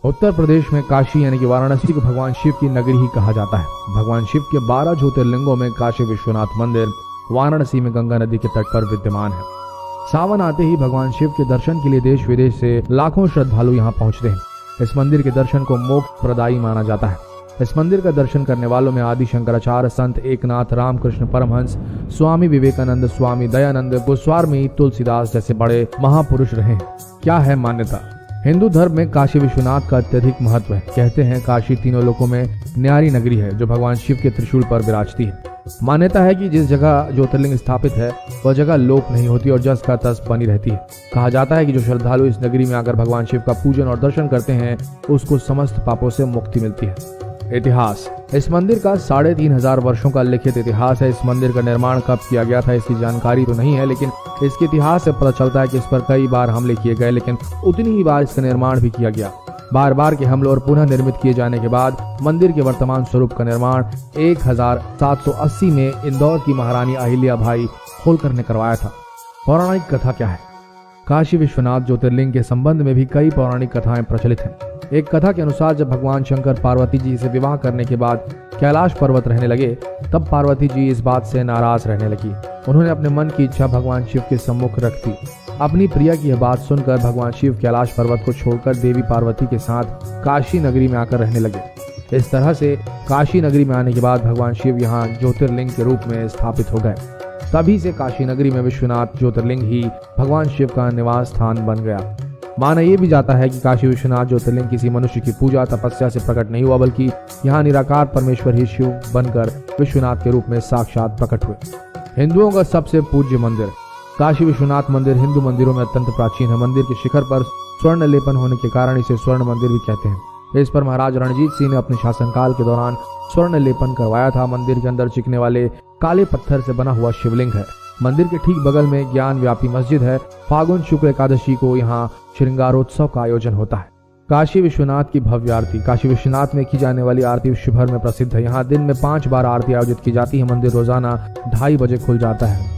उत्तर प्रदेश में काशी यानी कि वाराणसी को भगवान शिव की नगरी ही कहा जाता है। भगवान शिव के 12 ज्योतिर्लिंगों में काशी विश्वनाथ मंदिर वाराणसी में गंगा नदी के तट पर विद्यमान है। सावन आते ही भगवान शिव के दर्शन के लिए देश विदेश से लाखों श्रद्धालु यहाँ पहुँचते हैं। इस मंदिर के दर्शन को मोक्ष प्रदायी माना जाता है। इस मंदिर का दर्शन करने वालों में आदि शंकराचार्य, संत एकनाथ, रामकृष्ण परमहंस, स्वामी विवेकानंद, स्वामी दयानंद, गोस्वामी तुलसीदास जैसे बड़े महापुरुष रहे हैं। क्या है मान्यता? हिंदू धर्म में काशी विश्वनाथ का अत्यधिक महत्व है। कहते हैं काशी तीनों लोकों में न्यारी नगरी है जो भगवान शिव के त्रिशूल पर विराजती है। मान्यता है कि जिस जगह ज्योतिर्लिंग स्थापित है वह जगह लोप नहीं होती और जस का तस बनी रहती है। कहा जाता है कि जो श्रद्धालु इस नगरी में आकर भगवान शिव का पूजन और दर्शन करते हैं उसको समस्त पापों से मुक्ति मिलती है। इतिहास। इस मंदिर का 3500 वर्षों का लिखित इतिहास है। इस मंदिर का निर्माण कब किया गया था इसकी जानकारी तो नहीं है, लेकिन इसके इतिहास से पता चलता है कि इस पर कई बार हमले किए गए, लेकिन उतनी ही बार इसका निर्माण भी किया गया। बार बार के हमलों और पुनः निर्मित किए जाने के बाद मंदिर के वर्तमान स्वरूप का निर्माण 1780 में इंदौर की महारानी अहिल्याबाई होलकर ने करवाया था। पौराणिक कथा क्या है? काशी विश्वनाथ ज्योतिर्लिंग के संबंध में भी कई पौराणिक कथाएं प्रचलित हैं। एक कथा के अनुसार जब भगवान शंकर पार्वती जी से विवाह करने के बाद कैलाश पर्वत रहने लगे, तब पार्वती जी इस बात से नाराज रहने लगी। उन्होंने अपने मन की इच्छा भगवान शिव के सम्मुख रख दी। अपनी प्रिया की यह बात सुनकर भगवान शिव कैलाश पर्वत को छोड़कर देवी पार्वती के साथ काशी नगरी में आकर रहने लगे। इस तरह से काशी नगरी में आने के बाद भगवान शिव यहाँ ज्योतिर्लिंग के रूप में स्थापित हो गए। तभी से काशी नगरी में विश्वनाथ ज्योतिर्लिंग ही भगवान शिव का निवास स्थान बन गया। माना यह भी जाता है कि काशी विश्वनाथ ज्योतिर्लिंग किसी मनुष्य की पूजा तपस्या से प्रकट नहीं हुआ, बल्कि यहाँ निराकार परमेश्वर ही शिव बनकर विश्वनाथ के रूप में साक्षात प्रकट हुए। हिंदुओं का सबसे पूज्य मंदिर। काशी विश्वनाथ मंदिर हिंदू मंदिरों में अत्यंत प्राचीन है। मंदिर के शिखर पर स्वर्ण लेपन होने के कारण इसे स्वर्ण मंदिर भी कहते हैं। इस पर महाराज रणजीत सिंह ने अपने शासनकाल के दौरान स्वर्ण लेपन करवाया था। मंदिर के अंदर चिकने वाले काले पत्थर से बना हुआ शिवलिंग है। मंदिर के ठीक बगल में ज्ञान व्यापी मस्जिद है। फागुन शुक्ल एकादशी को यहाँ श्रृंगारोत्सव का आयोजन होता है। काशी विश्वनाथ की भव्य आरती। काशी विश्वनाथ में की जाने वाली आरती विश्व भर में प्रसिद्ध है। यहाँ दिन में 5 बार आरती आयोजित की जाती है। मंदिर रोजाना 2:30 बजे खुल जाता है।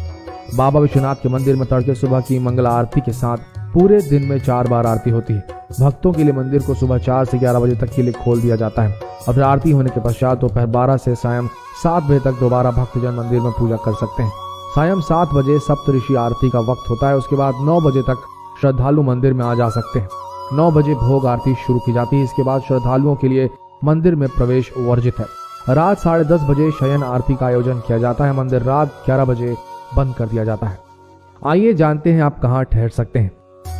बाबा विश्वनाथ के मंदिर में तड़के सुबह की मंगला आरती के साथ पूरे दिन में 4 बार आरती होती है। भक्तों के लिए मंदिर को सुबह 4 से 11 बजे तक के लिए खोल दिया जाता है और फिर आरती होने के पश्चात दोपहर 12 से सायं 7 बजे तक दोबारा भक्तजन मंदिर में पूजा कर सकते हैं। सायं 7 बजे सप्तऋषि आरती का वक्त होता है। उसके बाद 9 बजे तक श्रद्धालु मंदिर में आ जा सकते हैं। 9 बजे भोग आरती शुरू की जाती है। इसके बाद श्रद्धालुओं के लिए मंदिर में प्रवेश वर्जित है। रात 10:30 बजे शयन आरती का आयोजन किया जाता है। मंदिर रात 11 बजे बंद कर दिया जाता है। आइए जानते हैं आप कहाँ ठहर सकते हैं।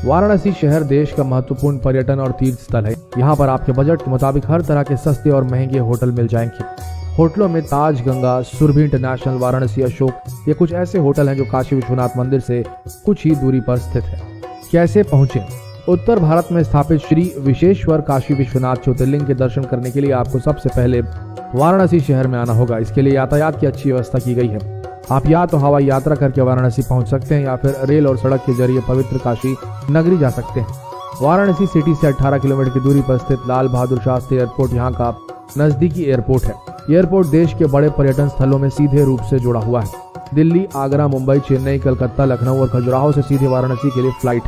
वाराणसी शहर देश का महत्वपूर्ण पर्यटन और तीर्थ स्थल है। यहाँ पर आपके बजट के मुताबिक हर तरह के सस्ते और महंगे होटल मिल जाएंगे। होटलों में ताज गंगा, सुरभि इंटरनेशनल, वाराणसी अशोक, ये कुछ ऐसे होटल हैं जो काशी विश्वनाथ मंदिर से कुछ ही दूरी पर स्थित है। कैसे पहुंचे? उत्तर भारत में स्थापित श्री विश्वेश्वर काशी विश्वनाथ ज्योतिर्लिंग के दर्शन करने के लिए आपको सबसे पहले वाराणसी शहर में आना होगा। इसके लिए यातायात की अच्छी व्यवस्था की गई है। आप या तो हवाई यात्रा करके वाराणसी पहुंच सकते हैं या फिर रेल और सड़क के जरिए पवित्र काशी नगरी जा सकते हैं। वाराणसी सिटी से 18 किलोमीटर की दूरी पर स्थित लाल बहादुर शास्त्री एयरपोर्ट यहाँ का नजदीकी एयरपोर्ट है। एयरपोर्ट देश के बड़े पर्यटन स्थलों में सीधे रूप से जुड़ा हुआ है। दिल्ली, आगरा, मुंबई, चेन्नई, कलकत्ता, लखनऊ और खजुराहो से सीधे वाराणसी के लिए फ्लाइट।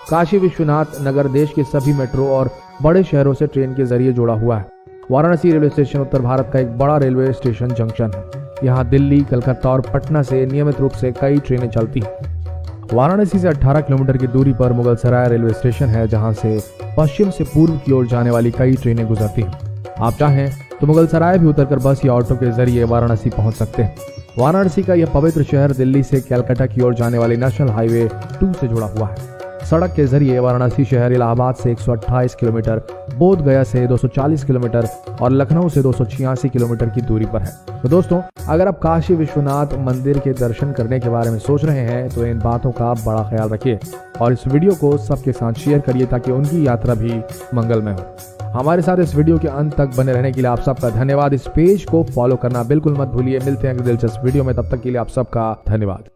काशी विश्वनाथ नगर देश के सभी मेट्रो और बड़े शहरों से ट्रेन के जरिए जुड़ा हुआ है। वाराणसी रेलवे स्टेशन उत्तर भारत का एक बड़ा रेलवे स्टेशन जंक्शन है। यहाँ दिल्ली, कलकत्ता और पटना से नियमित रूप से कई ट्रेनें चलती हैं। वाराणसी से 18 किलोमीटर की दूरी पर मुगलसराय रेलवे स्टेशन है, जहाँ से पश्चिम से पूर्व की ओर जाने वाली कई ट्रेनें गुजरती हैं। आप चाहें तो मुगलसराय भी उतरकर बस या ऑटो के जरिए वाराणसी पहुंच सकते हैं। वाराणसी का यह पवित्र शहर दिल्ली से कलकत्ता की ओर जाने वाली नेशनल हाईवे 2 से जुड़ा हुआ है। सड़क के जरिए वाराणसी शहर इलाहाबाद से 128 किलोमीटर, बोध गया से 240 किलोमीटर और लखनऊ से 286 किलोमीटर की दूरी पर है। तो दोस्तों, अगर आप काशी विश्वनाथ मंदिर के दर्शन करने के बारे में सोच रहे हैं तो इन बातों का बड़ा ख्याल रखिए और इस वीडियो को सबके साथ शेयर करिए ताकि उनकी यात्रा भी मंगलमय हो। हमारे साथ इस वीडियो के अंत तक बने रहने के लिए आप सबका धन्यवाद। इस पेज को फॉलो करना बिल्कुल मत भूलिए। मिलते हैं अगली दिलचस्प वीडियो में, तब तक के लिए आप सबका धन्यवाद।